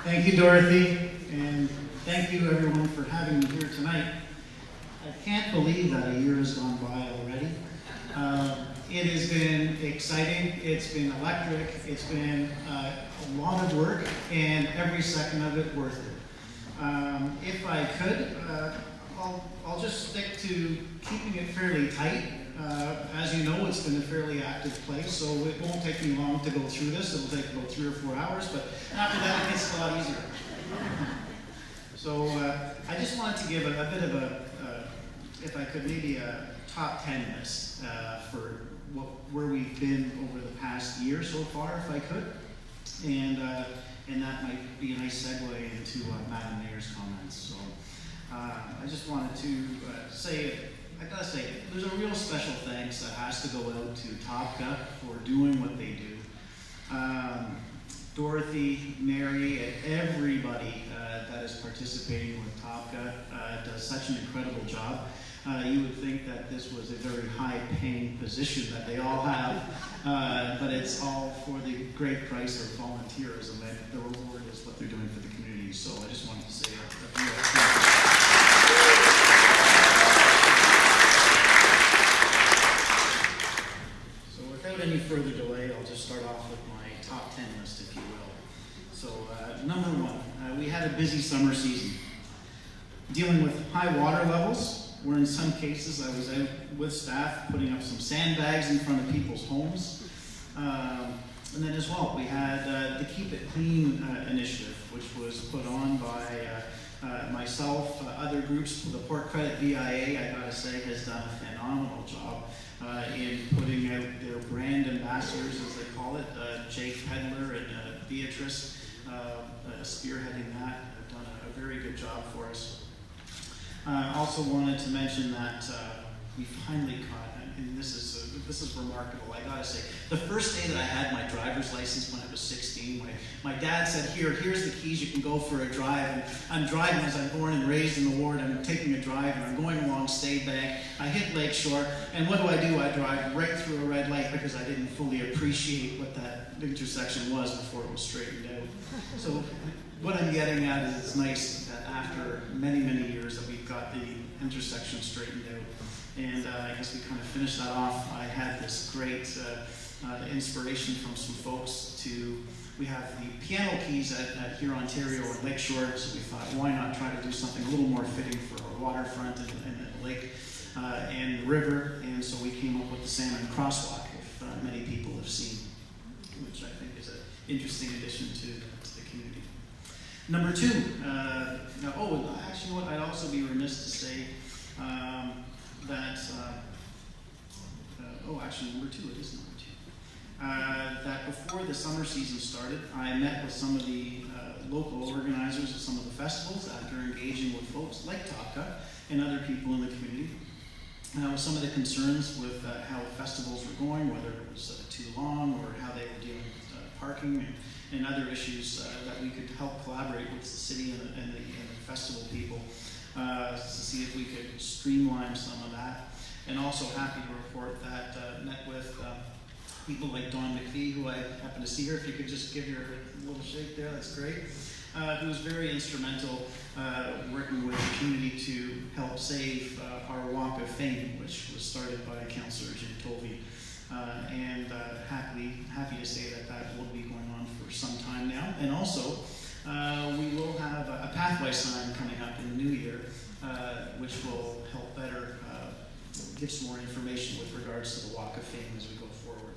Thank you, Dorothy, and thank you everyone for having me here tonight. I can't believe that a year has gone by already. It has been exciting, it's been electric, it's been a lot of work, and every second of it worth it. If I could, I'll just stick to keeping it fairly tight. As you know, it's been a fairly active place, so it won't take me long to go through this. It'll take about 3 or 4 hours, but after that it gets a lot easier. So I just wanted to give a bit of if I could, maybe a top 10 list for where we've been over the past year so far, if I could. And that might be a nice segue into Madam Mayor's comments. So I just wanted to say, I gotta say, there's a real special thanks that has to go out to TOPCA for doing what they do. Dorothy, Mary, and everybody that is participating with TOPCA does such an incredible job. You would think that this was a very high-paying position that they all have, but it's all for the great price of volunteerism, and the reward is what they're doing for the community. So I just wanted to say that. So without any further delay, I'll just start off with my top 10 list, if you will. So number 1, we had a busy summer season. Dealing with high water levels, where in some cases I was out with staff putting up some sandbags in front of people's homes. And then as well, we had the Keep It Clean initiative, which was put on by myself, other groups. The Port Credit VIA, I gotta say, has done a phenomenal job in putting out their brand ambassadors, as they call it. Jake Pedler and Beatrice spearheading that, have done a very good job for us. I also wanted to mention that we finally caught, and this is remarkable, I gotta say. The first day that I had my driver's license when I was 16, my dad said, here's the keys, you can go for a drive. And I'm driving, as I'm born and raised in the ward, I'm taking a drive, and I'm going along Stade Bank. I hit Lakeshore, and what do? I drive right through a red light because I didn't fully appreciate what that intersection was before it was straightened out. So what I'm getting at is it's nice that after many, many years that we've got the intersection straightened out. And I guess we kind of finished that off. I had this great inspiration from some folks we have the piano keys at here Ontario and Lakeshore, so we thought, why not try to do something a little more fitting for our waterfront and the lake and the river. And so we came up with the Salmon Crosswalk, if many people have seen, which I think is an interesting addition to the community. Number 2, actually, what I'd also be remiss to say number 2, it is number 2. That before the summer season started, I met with some of the local organizers of some of the festivals after engaging with folks like TOPCA and other people in the community. With some of the concerns with how festivals were going, whether it was too long or how they were dealing with parking and other issues that we could help collaborate with the city and the festival people to see if we could streamline some of that. And also happy to report that met with people like Dawn McPhee, who I happen to see here. If you could just give her a little shake there, that's great. Who was very instrumental working with the community to help save our Walk of Fame, which was started by Councillor Jim Tovey. And happy to say that will be going on for some time now. And also, we will have a pathway sign coming up in the new year, which will help better give some more information with regards to the Walk of Fame as we go forward.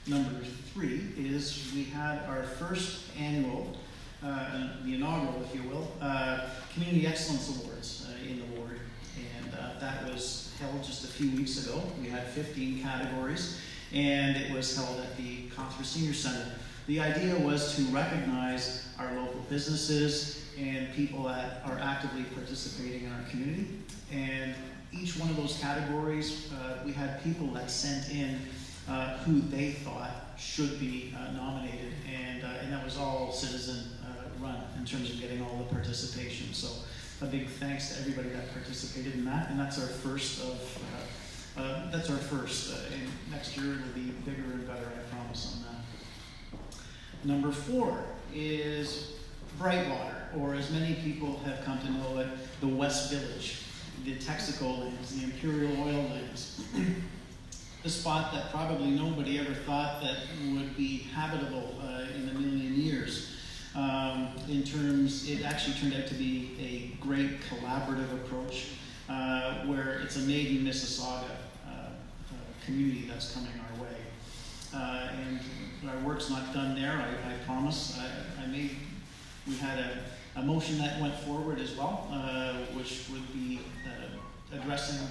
Number 3 is we had our first annual, the inaugural, if you will, Community Excellence Awards in the ward. And that was held just a few weeks ago. We had 15 categories, and it was held at the Cawthra Senior Center. The idea was to recognize our local businesses and people that are actively participating in our community. And each one of those categories, we had people that sent in who they thought should be nominated, and that was all citizen run in terms of getting all the participation. So a big thanks to everybody that participated in that, and that's our first and next year it'll be bigger and better, I promise on that. Number 4 is Brightwater, or as many people have come to know it, the West Village, the Texaco lands, the Imperial Oil lands. The spot that probably nobody ever thought that would be habitable in a million years. In terms, it actually turned out to be a great collaborative approach where it's a made in Mississauga community that's coming our way. And our work's not done there, I promise. We had a motion that went forward as well, which would be addressing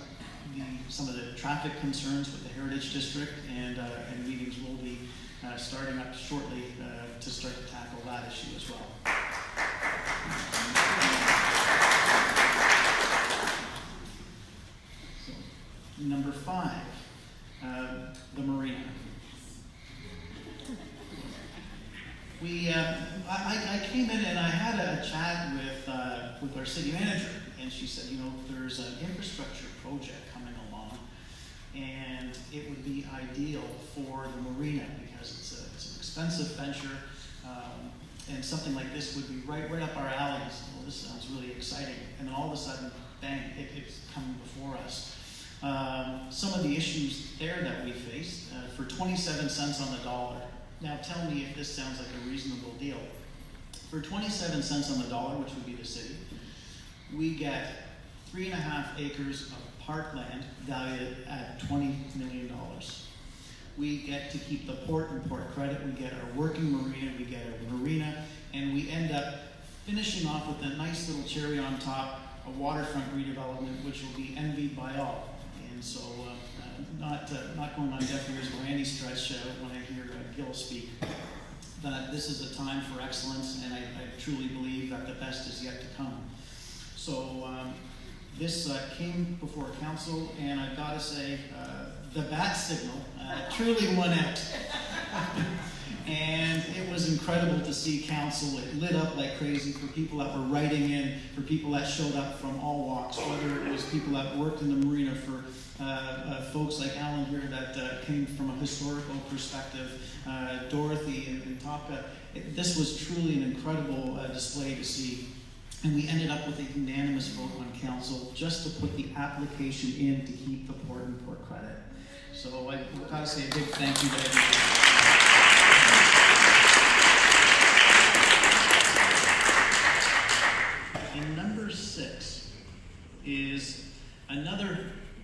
some of the traffic concerns with the Heritage District, and meetings will be starting up shortly to start to tackle that issue as well. So, number 5, the marina. I came in and I had a chat with our city manager, and she said, there's an infrastructure project coming along, and it would be ideal for the marina because it's an expensive venture, and something like this would be right up our alley. So, well, this sounds really exciting. And then all of a sudden, bang, it's coming before us. Some of the issues there that we faced, for 27 cents on the dollar. Now tell me if this sounds like a reasonable deal. For 27 cents on the dollar, which would be the city, we get 3.5 acres of parkland valued at $20 million. We get to keep the port and port credit, we get our working marina, we get a marina, and we end up finishing off with a nice little cherry on top, a waterfront redevelopment, which will be envied by all. And so, not going on deaf ears by any stretch when I hear Gil speak, that this is a time for excellence, and I truly believe that the best is yet to come. So this came before council, and I've got to say, the bat signal truly won out. And it was incredible to see council. It lit up like crazy for people that were writing in, for people that showed up from all walks, whether it was people that worked in the marina, for folks like Alan here that came from a historical perspective, Dorothy and TOPCA. This was truly an incredible display to see. And we ended up with a unanimous vote on council just to put the application in to keep the port and port credit. So I've got to say a big thank you to everybody. And number 6 is another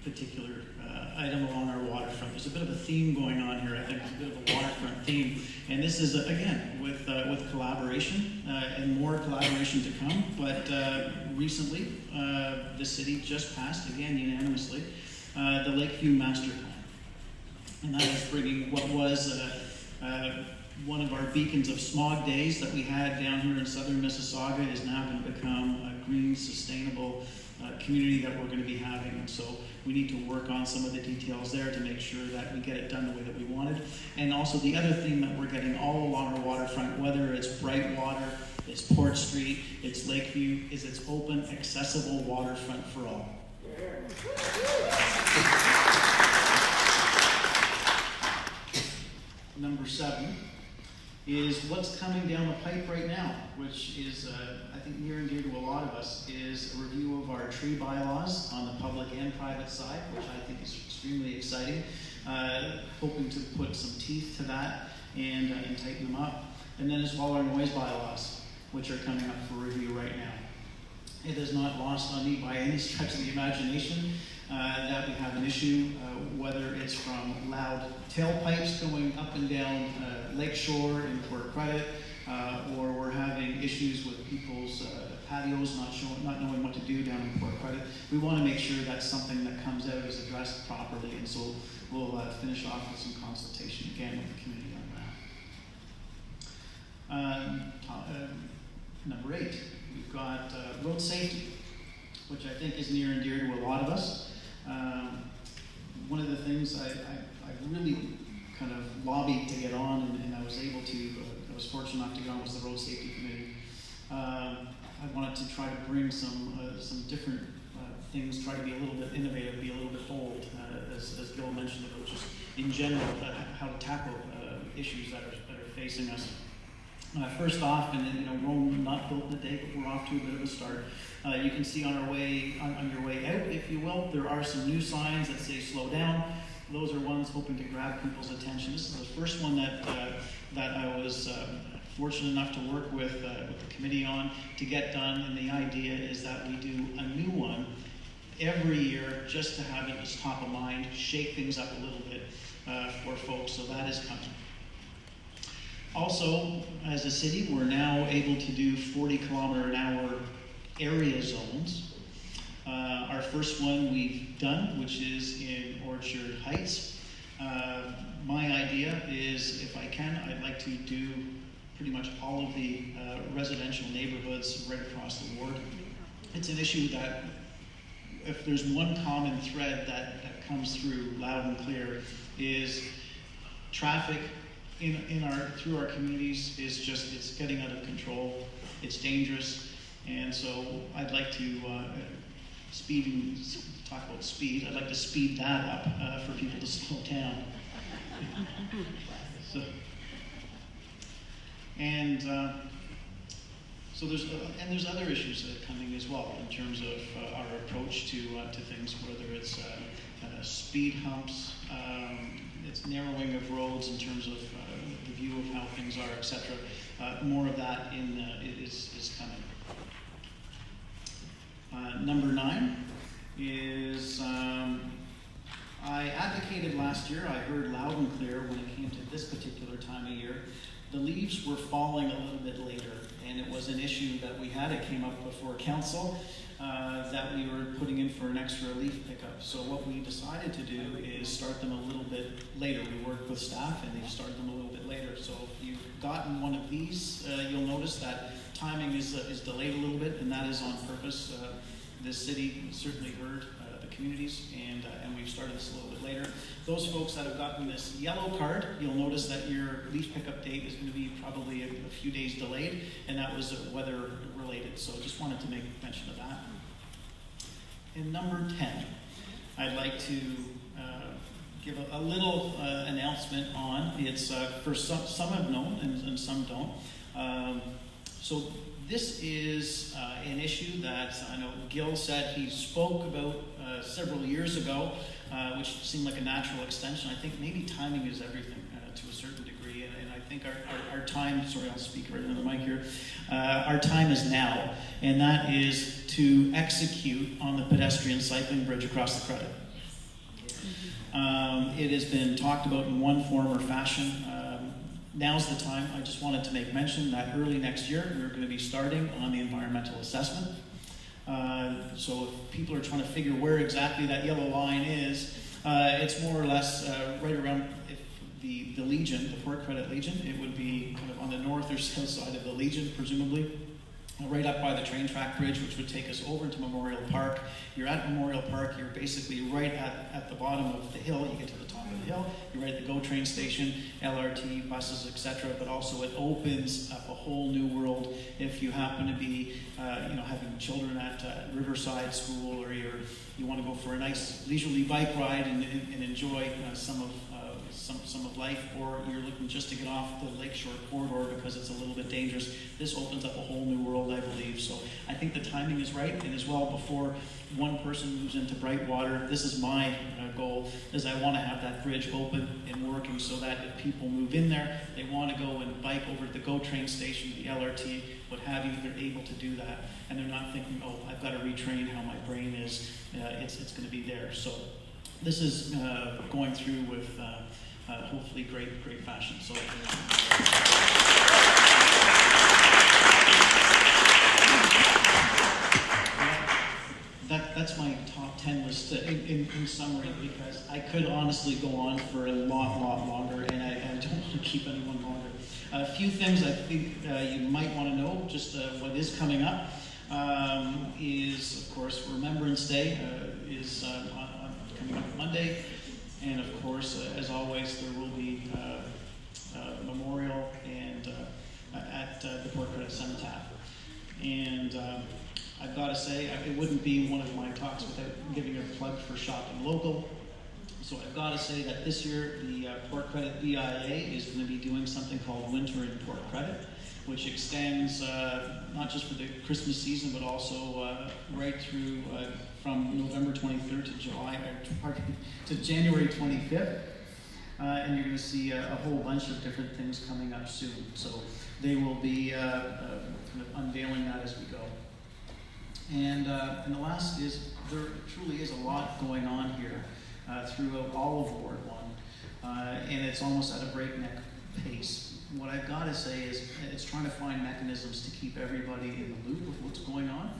particular item along our waterfront. There's a bit of a theme going on here. I think it's a bit of a waterfront theme. And this is, again, with collaboration and more collaboration to come. But recently, the city just passed, again unanimously, the Lakeview Master Plan. And that is bringing what was one of our beacons of smog days that we had down here in southern Mississauga is now going to become a green, sustainable community that we're going to be having. And so we need to work on some of the details there to make sure that we get it done the way that we wanted. And also the other theme that we're getting all along our waterfront, whether it's Brightwater, it's Port Street, it's Lakeview, is it's open, accessible waterfront for all. Number 7 is what's coming down the pipe right now, which is, I think, near and dear to a lot of us, is a review of our tree bylaws on the public and private side, which I think is extremely exciting. Hoping to put some teeth to that and tighten them up. And then as well our noise bylaws, which are coming up for review right now. It is not lost on me by any stretch of the imagination that we have an issue, whether it's from loud tailpipes going up and down Lakeshore in Port Credit, or we're having issues with people's patios not knowing what to do down in Port Credit. We want to make sure that's something that comes out is addressed properly, and so we'll finish off with some consultation again with the community on that. Number 8, we've got road safety, which I think is near and dear to a lot of us. One of the things I really kind of lobbied to get on, and I was able to, I was fortunate enough to get on, was the Road Safety Committee. I wanted to try to bring some different things, try to be a little bit innovative, be a little bit bold, as Gil mentioned about just in general how to tackle issues that are facing us. First off, and Rome not built in a day, but we're off to a bit of a start. You can see on our way, on your way out, if you will, there are some new signs that say slow down. Those are ones hoping to grab people's attention. This is the first one that I was fortunate enough to work with the committee on to get done, and the idea is that we do a new one every year just to have it as top of mind, shake things up a little bit for folks, so that is coming. Also, as a city, we're now able to do 40-kilometer-an-hour area zones. Our first one we've done, which is in Orchard Heights. My idea is, if I can, I'd like to do pretty much all of the residential neighborhoods right across the ward. It's an issue that, if there's one common thread that comes through loud and clear, is traffic through our communities is just, it's getting out of control, it's dangerous, and so I'd like to talk about speed, I'd like to speed that up for people to slow down. So there's other issues that are coming as well in terms of our approach to things, whether it's speed humps, it's narrowing of roads in terms of the view of how things are, etc. More of that is coming. Number 9 is I advocated last year, I heard loud and clear when it came to this particular time of year, the leaves were falling a little bit later, and it was an issue that we had. It came up before council that we were putting in for an extra leaf pickup. So what we decided to do is start them a little bit later. We worked with staff and they started them a little bit later. So if you've gotten one of these, you'll notice that timing is delayed a little bit, and that is on purpose. The city certainly heard the communities, and we've started this a little bit later. Those folks that have gotten this yellow card, you'll notice that your leaf pickup date is going to be probably a few days delayed, and that was weather related. So just wanted to make mention of that. And number 10, I'd like to give a little announcement on. It's for some have known and some don't. So this is an issue that I know Gil said he spoke about several years ago, which seemed like a natural extension. I think maybe timing is everything to a certain degree, and I think our time, sorry, I'll speak right into the mic here, our time is now, and that is to execute on the pedestrian cycling bridge across the credit. It has been talked about in one form or fashion. Now's the time. I just wanted to make mention that early next year we're going to be starting on the environmental assessment. So if people are trying to figure where exactly that yellow line is, it's more or less right around the Legion, the Port Credit Legion. It would be kind of on the north or south side of the Legion, presumably. Right up by the train track bridge, which would take us over to Memorial Park. You're at Memorial Park, you're basically right at the bottom of the hill. You get to the top of the hill, you're right at the GO train station, LRT, buses, etc. But also it opens up a whole new world if you happen to be having children at Riverside School, or you want to go for a nice leisurely bike ride and enjoy some of life, or you're looking just to get off the Lakeshore corridor because it's a little bit dangerous. This opens up a whole new world, I believe. So I think the timing is right, and as well before one person moves into Brightwater, this is my goal, is I want to have that bridge open and working so that if people move in there, they want to go and bike over to the GO train station, the LRT, what have you, they're able to do that. And they're not thinking, oh, I've got to retrain how my brain is. It's going to be there. So this is going through with hopefully great fashion. So that's my top 10 list in summary, because I could honestly go on for a lot longer, and I don't want to keep anyone longer. A few things I think you might want to know, just what is coming up, is, of course, Remembrance Day is coming up Monday. And of course, as always, there will be memorial and at the Port Credit Cenotaph. And I've got to say, it wouldn't be one of my talks without giving a plug for shopping local. So I've got to say that this year, the Port Credit BIA is going to be doing something called Winter in Port Credit. which extends not just for the Christmas season, but also right through from November 23rd to January 25th. And you're going to see a whole bunch of different things coming up soon. So they will be kind of unveiling that as we go. And the last is, there truly is a lot going on here throughout all of Ward 1, and it's almost at a breakneck pace. What I've got to say is it's trying to find mechanisms to keep everybody in the loop of what's going on,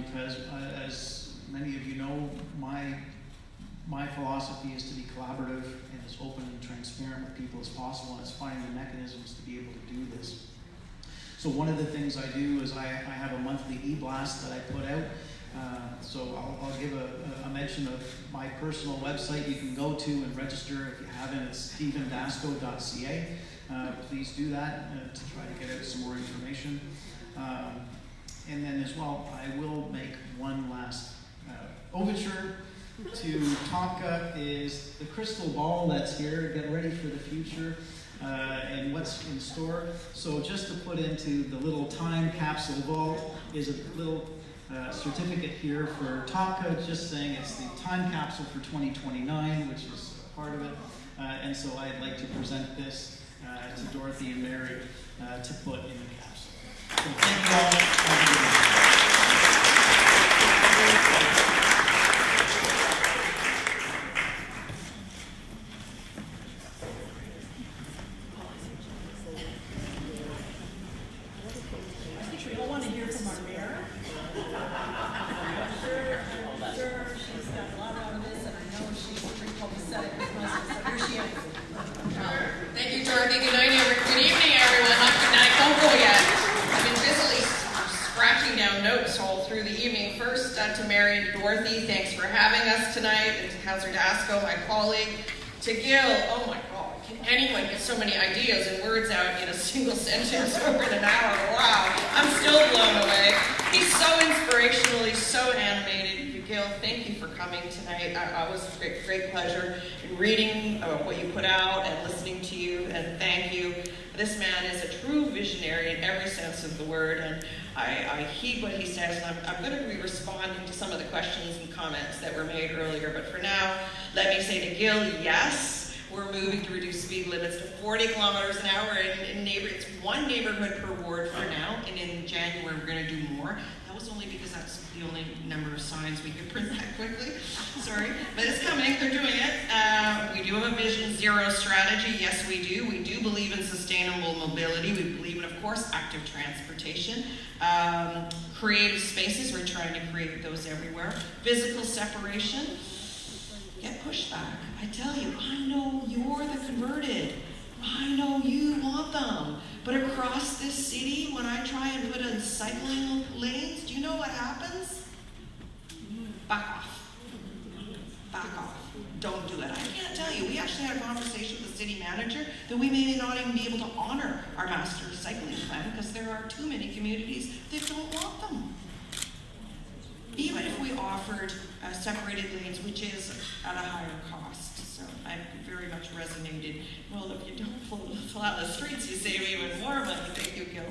because as many of you know, my philosophy is to be collaborative and as open and transparent with people as possible, and it's finding the mechanisms to be able to do this. So one of the things I do is I have a monthly e-blast that I put out. So I'll give a mention of my personal website you can go to and register if you haven't. It's stevendasco.ca. Please do that to try to get out some more information. And then as well, I will make one last overture to TOPCA is the crystal ball that's here. Get ready for the future and what's in store. So just to put into the little time capsule vault is a little certificate here for TOPCA, just saying it's the time capsule for 2029, which is part of it. And so I'd like to present this to Dorothy and Mary to put in the capsule. So thank you all. Have a good night. Thank you, Dorothy. Good evening, everyone. Not good night. Don't go yet. I've been busily scratching down notes all through the evening. First, to Mary and Dorothy, thanks for having us tonight. And to Councillor Dasco, my colleague. To Gil, oh my God, can anyone get so many ideas and words out in a single sentence over an hour? Wow, I'm still blown away. He's so inspirational. He's so animated. Gil, thank you for coming tonight. It was a great pleasure in reading what you put out and listening to you, and thank you. This man is a true visionary in every sense of the word, and I heed what he says, and I'm going to be responding to some of the questions and comments that were made earlier. But for now, let me say to Gil, yes, we're moving to reduce speed limits to 40 kilometers an hour it's one neighborhood per ward for now, and in January we're going to do more. That was only because that's the only number of signs we could print that quickly. Sorry, but it's coming. They're doing it. We do have a Vision Zero strategy. Yes, we do. We do believe in sustainable mobility. We believe in, of course, active transportation. Creative spaces. We're trying to create those everywhere. Physical separation. Get pushback. I tell you, I know you're the converted. I know you want them. But across this city, when I try and put in cycling lanes, do you know what happens? Back off. Back off. Don't do it. I can't tell you. We actually had a conversation with the city manager that we may not even be able to honor our master cycling plan because there are too many communities that don't want them. Even if we offered separated lanes, which is at a higher cost. So I very much resonated. Well, if you don't plow the streets, you save even more money. Thank you, Gil.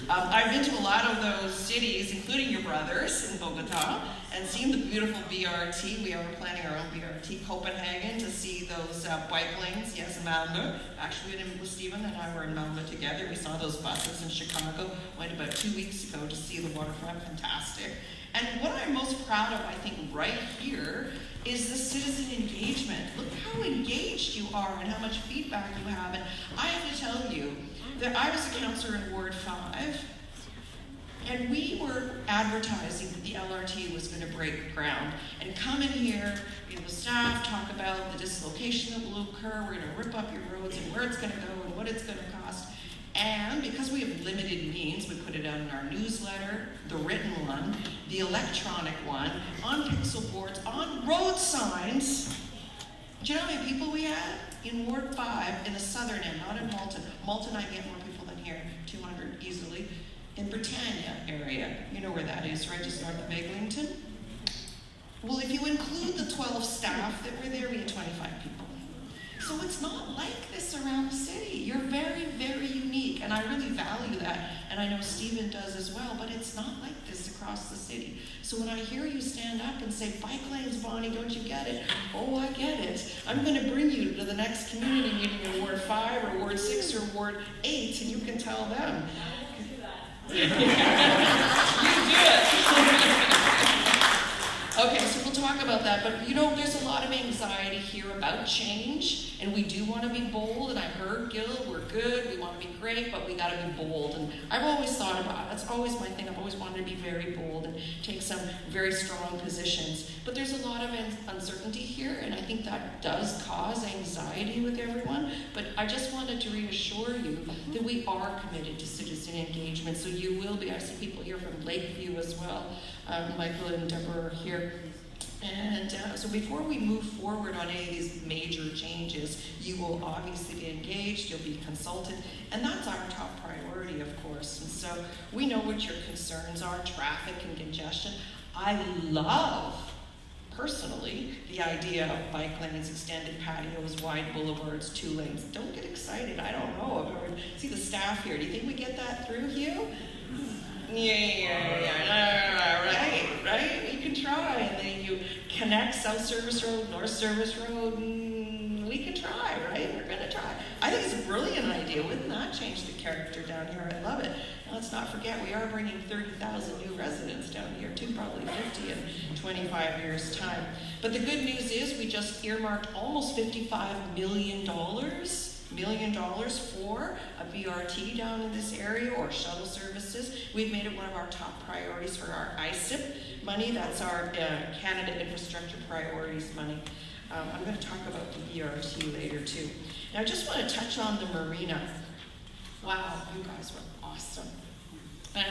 I've been to a lot of those cities, including your brothers in Bogota, and seen the beautiful BRT. We are planning our own BRT, Copenhagen, to see those bike lanes. Yes, Malmö. Actually, Stephen and I were in Malmö together. We saw those buses in Chicago. Went about 2 weeks ago to see the waterfront. Fantastic. And what I'm most proud of, I think, right here, is the citizen engagement. Look how engaged you are and how much feedback you have. And I have to tell you that I was a councillor in Ward 5, and we were advertising that the LRT was going to break ground. And come in here, the staff talk about the dislocation that will occur, we're going to rip up your roads and where it's going to go and what it's going to cost. And because we have limited means, we put it out in our newsletter, the written one, the electronic one, on pixel boards, on road signs. Do you know how many people we had? In Ward 5, in the southern end, not in Malton. Malton, I get more people than here, 200 easily. In Britannia area, you know where that is, right just north of Eglinton? Well, if you include the 12 staff that were there, we had 25 people. So it's not like this around the city. You're very, very unique, and I really value that, and I know Stephen does as well, but it's not like this across the city. So when I hear you stand up and say, bike lanes, Bonnie, don't you get it? Oh, I get it. I'm going to bring you to the next community meeting in Ward 5 or Ward 6 or Ward 8, and you can tell them. You do it. Okay, so we'll talk about that, but you know, there's a lot of anxiety here about change, and we do want to be bold, and I heard Gil, we're good, we want to be great, but we got to be bold, and I've always thought about it. That's always my thing. I've always wanted to be very bold and take some very strong positions, but there's a lot of uncertainty here, and I think that does cause anxiety with everyone, but I just wanted to reassure you that we are committed to citizen engagement, so you will be. I see people here from Lakeview as well. Michael and Deborah are here. And so before we move forward on any of these major changes, you will obviously be engaged, you'll be consulted, and that's our top priority, of course. And so we know what your concerns are, traffic and congestion. I love, personally, the idea of bike lanes, extended patios, wide boulevards, 2 lanes. Don't get excited, I don't know. See the staff here, do you think we get that through, Hugh? Right? You can try, and then you connect South Service Road, North Service Road, we can try, right? We're gonna try. I think it's a brilliant idea. Wouldn't that change the character down here? I love it. Now, let's not forget, we are bringing 30,000 new residents down here too, probably 50 in 25 years' time. But the good news is we just earmarked almost $55 million for a BRT down in this area, or shuttle services. We've made it one of our top priorities for our ISIP money. That's our Canada Infrastructure Priorities money. I'm going to talk about the BRT later too. Now I just want to touch on the marina. Wow, you guys were awesome. And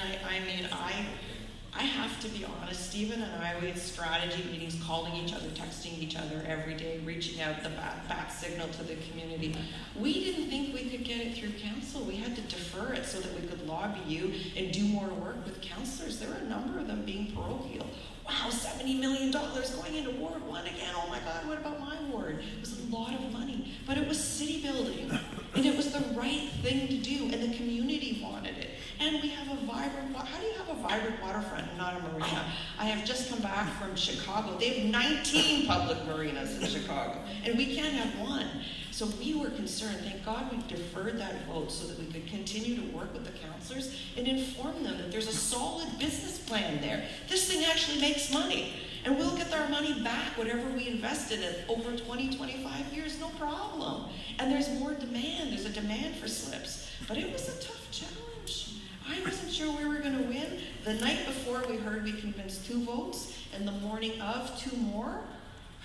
I have to be honest, Stephen and I, we had strategy meetings, calling each other, texting each other every day, reaching out the back signal to the community. We didn't think we could get it through council. We had to defer it so that we could lobby you and do more work with councillors. There were a number of them being parochial. Wow, $70 million going into Ward 1 again. Oh my God, what about my ward? It was a lot of money, but it was city building, and it was the right thing to do, and the community wanted it. And we have a vibrant, how do you have a vibrant waterfront and not a marina? I have just come back from Chicago. They have 19 public marinas in Chicago, and we can't have one. So we were concerned. Thank God we deferred that vote so that we could continue to work with the councillors and inform them that there's a solid business plan there. This thing actually makes money, and we'll get our money back, whatever we invested in over 20, 25 years, no problem. And there's more demand. There's a demand for slips. But it was a tough challenge. I wasn't sure we were going to win. The night before, we heard we convinced 2 votes, and the morning of 2 more.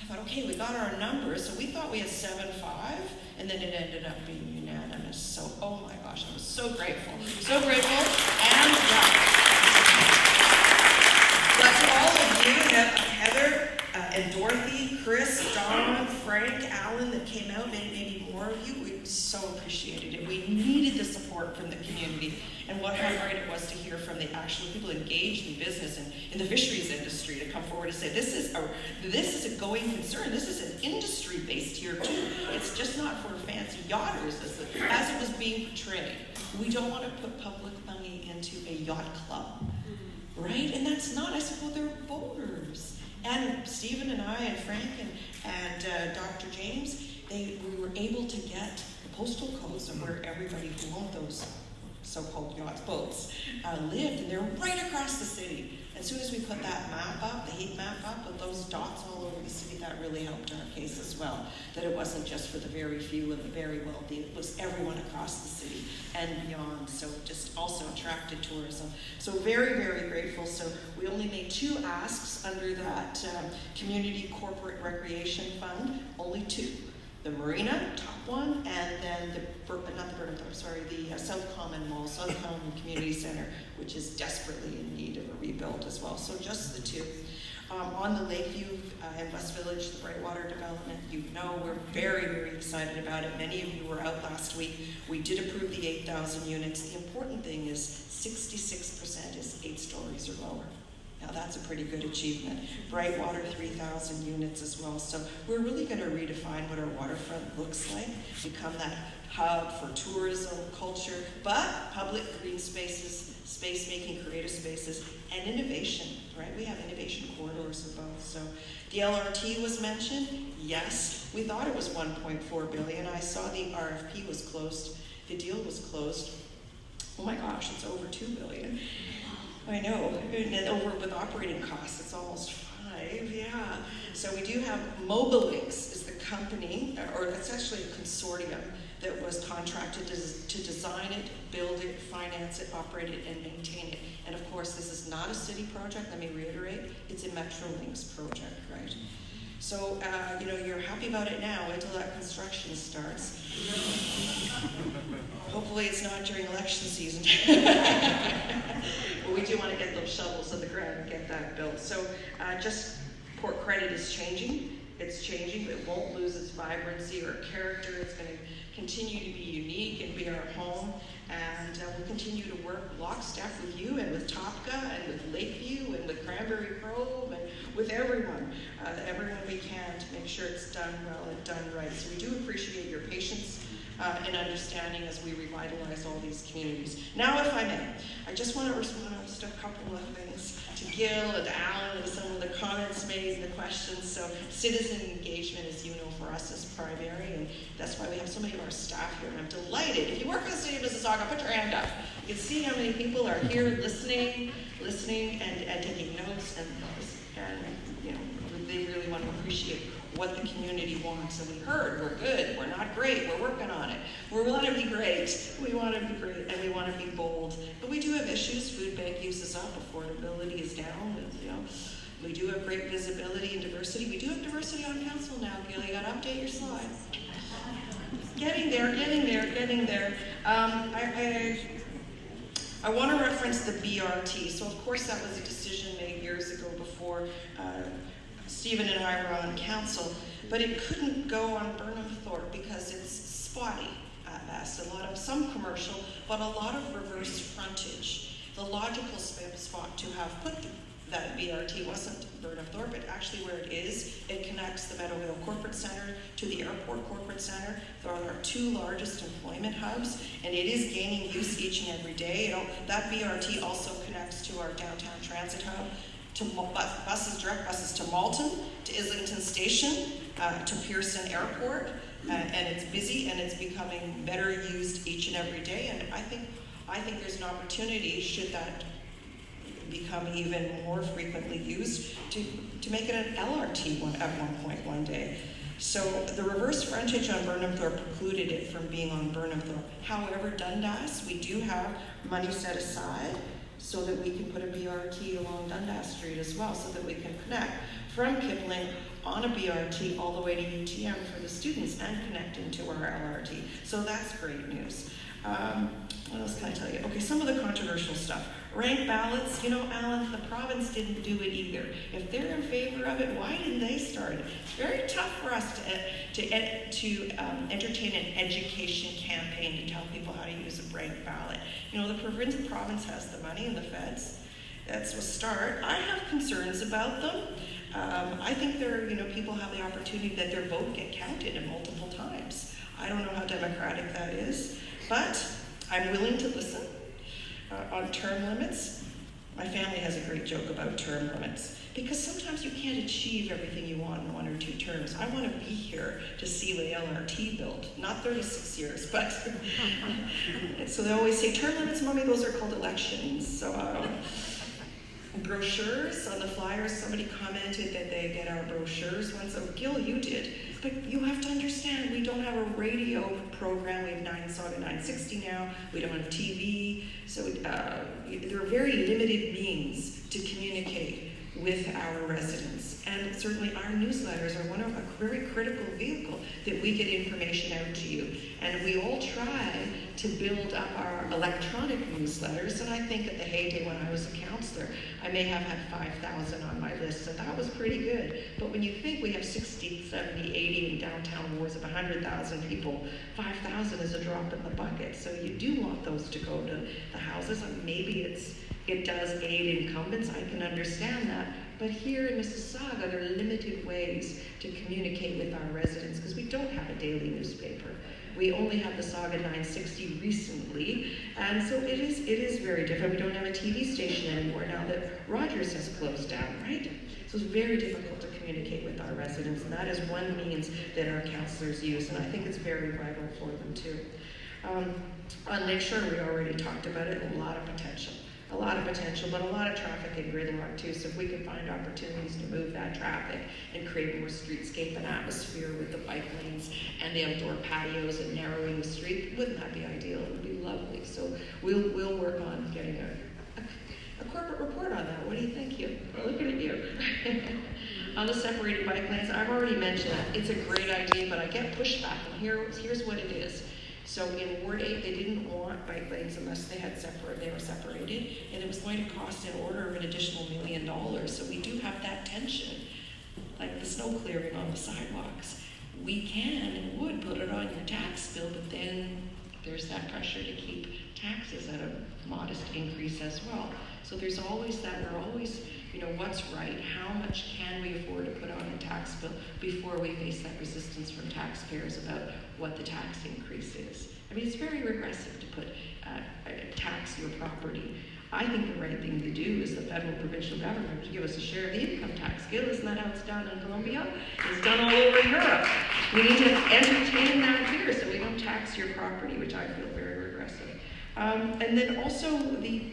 I thought, okay, we got our numbers, so we thought we had 7-5, and then it ended up being unanimous. So, oh my gosh, I was so grateful. So grateful. And to all of you, Heather and Dorothy, Chris, Don, Frank, Alan, that came out, maybe more of you, we so appreciated it. We needed the support from the community, and how great it was to hear from the actual people engaged in business and in the fisheries industry to come forward and say, this is a going concern. This is an industry based here too. It's just not for fancy yachters as it was being portrayed. We don't want to put public money into a yacht club, right? And that's not. I said, well, they're voters. And Stephen and I and Frank and Dr. James, we were able to get the postal codes of where everybody who owned those so-called yacht boats lived, and they're right across the city. As soon as we put that map up, the heat map up with those dots all over the city, that really helped our case as well. That it wasn't just for the very few and the very wealthy, it was everyone across the city and beyond. So it just also attracted tourism. So very, very grateful. So we only made 2 asks under that Community Corporate Recreation Fund, only 2. The marina, top one, and then the South Common Mall, South Common Community Center, which is desperately in need of a rebuild as well. So just the 2. On the Lakeview and West Village, the Brightwater development, we're very, very excited about it. Many of you were out last week. We did approve the 8,000 units. The important thing is 66% is 8 stories or lower. Now that's a pretty good achievement. Brightwater, 3,000 units as well. So we're really going to redefine what our waterfront looks like, become that hub for tourism, culture, but public green spaces, space-making creative spaces, and innovation, right? We have innovation corridors of both. So the LRT was mentioned. Yes, we thought it was $1.4 billion. I saw the RFP was closed. The deal was closed. Oh my gosh, it's over $2 billion. I know, and then over with operating costs, it's almost 5, yeah. So we do have Mobilinks is the company, or it's actually a consortium that was contracted to design it, build it, finance it, operate it, and maintain it. And of course, this is not a city project, let me reiterate, it's a Metrolinks project, right? So, you're happy about it now until that construction starts. Hopefully it's not during election season. But we do want to get those shovels in the ground and get that built. So just Port Credit is changing. It's changing, but it won't lose its vibrancy or character. It's going to continue to be unique and be our home. And we'll continue to work lockstep with you and with TOPCA and with Lakeview and with Cranberry Grove and with everyone we can to make sure it's done well and done right. So we do appreciate your patience and understanding as we revitalize all these communities. Now, if I may, I just want to respond to just a couple of things to Gil and to Alan and some of the comments made and the questions. So citizen engagement, as you know, for us is primary, and that's why we have so many of our staff here, and I'm delighted. If you work in the city of Mississauga, put your hand up. You can see how many people are here listening and taking notes, and they really want to appreciate what the community wants. And we heard, we're good, we're not great, we're working on it. We want to be great, we want to be great, and we want to be bold. But we do have issues. Food bank use is up, affordability is down, and, we do have great visibility and diversity. We do have diversity on council now, Gil. You got to update your slide. Getting there. I want to reference the BRT. So of course that was a decision made years ago before Stephen and I were on council, but it couldn't go on Burnham Thorpe because it's spotty at best. Some commercial, but a lot of reverse frontage. The logical spot to have put that BRT wasn't Burnham Thorpe, but actually where it is. It connects the Meadowvale Corporate Center to the Airport Corporate Center. They're our two largest employment hubs, and it is gaining use each and every day. That BRT also connects to our downtown transit hub, to direct buses to Malton, to Islington Station, to Pearson Airport, and it's busy and it's becoming better used each and every day. And I think there's an opportunity, should that become even more frequently used, to make it an LRT at one point one day. So the reverse frontage on Burnham Thorpe precluded it from being on Burnham Thorpe. However, Dundas, we do have money set aside so that we can put a BRT along Dundas Street as well, so that we can connect from Kipling on a BRT all the way to UTM for the students and connect into our LRT. So that's great news. What else can I tell you? Okay, some of the controversial stuff. Ranked ballots, Alan, the province didn't do it either. If they're in favor of it, why didn't they start it? It's very tough for us to entertain an education campaign to tell people how to use a ranked ballot. The province has the money and the feds. That's a start. I have concerns about them. I think people have the opportunity that their vote get counted multiple times. I don't know how democratic that is, but I'm willing to listen. On term limits, my family has a great joke about term limits, because sometimes you can't achieve everything you want in 1 or 2 terms. I want to be here to see the LRT built, not 36 years, but so they always say, term limits, mommy, those are called elections. So brochures on the flyers, somebody commented that they get our brochures once. Oh, Gil, you did. But you have to understand, we don't have a radio program. We have Saga 960 now. We don't have TV. So there are very limited means to communicate with our residents. And certainly our newsletters are a very critical vehicle that we get information out to you. And we all try to build up our electronic newsletters. And I think at the heyday when I was a counselor, I may have had 5,000 on my list, so that was pretty good. But when you think we have 60, 70, 80 in downtown wars of 100,000 people, 5,000 is a drop in the bucket. So you do want those to go to the houses, and maybe it's it does aid incumbents. I can understand that. But here in Mississauga, there are limited ways to communicate with our residents because we don't have a daily newspaper. We only have the Saga 960 recently, and so it is very different. We don't have a TV station anymore now that Rogers has closed down, right? So it's very difficult to communicate with our residents, and that is one means that our councillors use, and I think it's very vital for them too. On Lakeshore, we already talked about it, a lot of potential, but a lot of traffic and gridlock too. So if we can find opportunities to move that traffic and create more streetscape and atmosphere with the bike lanes and the outdoor patios and narrowing the street, wouldn't that be ideal? It would be lovely. So we'll work on getting a corporate report on that. What do you think, Hugh? Looking at you. On the separated bike lanes, I've already mentioned that. It's a great idea, but I get pushback, and here's what it is. So in Ward 8, they didn't want bike lanes unless they were separated, and it was going to cost an order of an additional $1 million. So we do have that tension, like the snow clearing on the sidewalks. We can and would put it on your tax bill, but then there's that pressure to keep taxes at a modest increase as well. So there's always that, we're always, what's right? How much can we afford to put on a tax bill before we face that resistance from taxpayers about what the tax increase is? I mean, it's very regressive to put tax your property. I think the right thing to do is the federal provincial government to give us a share of the income tax. Gail, isn't that how it's done in Colombia? It's done all over Europe. We need to entertain that here so we don't tax your property, which I feel very regressive. And then also the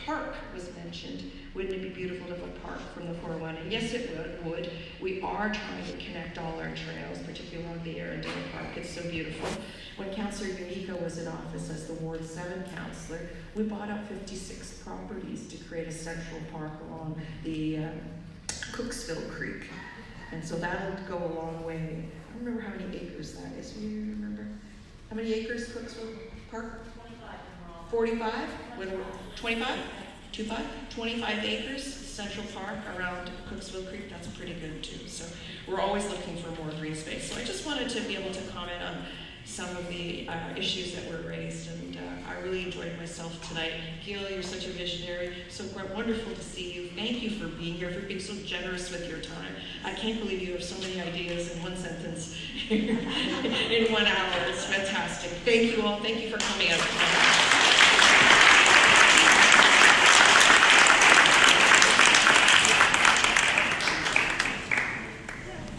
park was mentioned. Wouldn't it be beautiful to have a park from the 401? And yes, it would. We are trying to connect all our trails, particularly along the Arundel Park. It's so beautiful. When Councillor Yumiko was in office as the Ward 7 councillor, we bought up 56 properties to create a central park along the Cooksville Creek. And so that'll go a long way. I don't remember how many acres that is. Do you remember? How many acres Cooksville Park? 45? 25? 25 acres, Central Park around Cooksville Creek. That's pretty good too. So we're always looking for more green space. So I just wanted to be able to comment on some of the issues that were raised, and I really enjoyed myself tonight. Gil, you're such a visionary, so wonderful to see you. Thank you for being here, for being so generous with your time. I can't believe you have so many ideas in one sentence in 1 hour. It's fantastic. Thank you all. Thank you for coming out.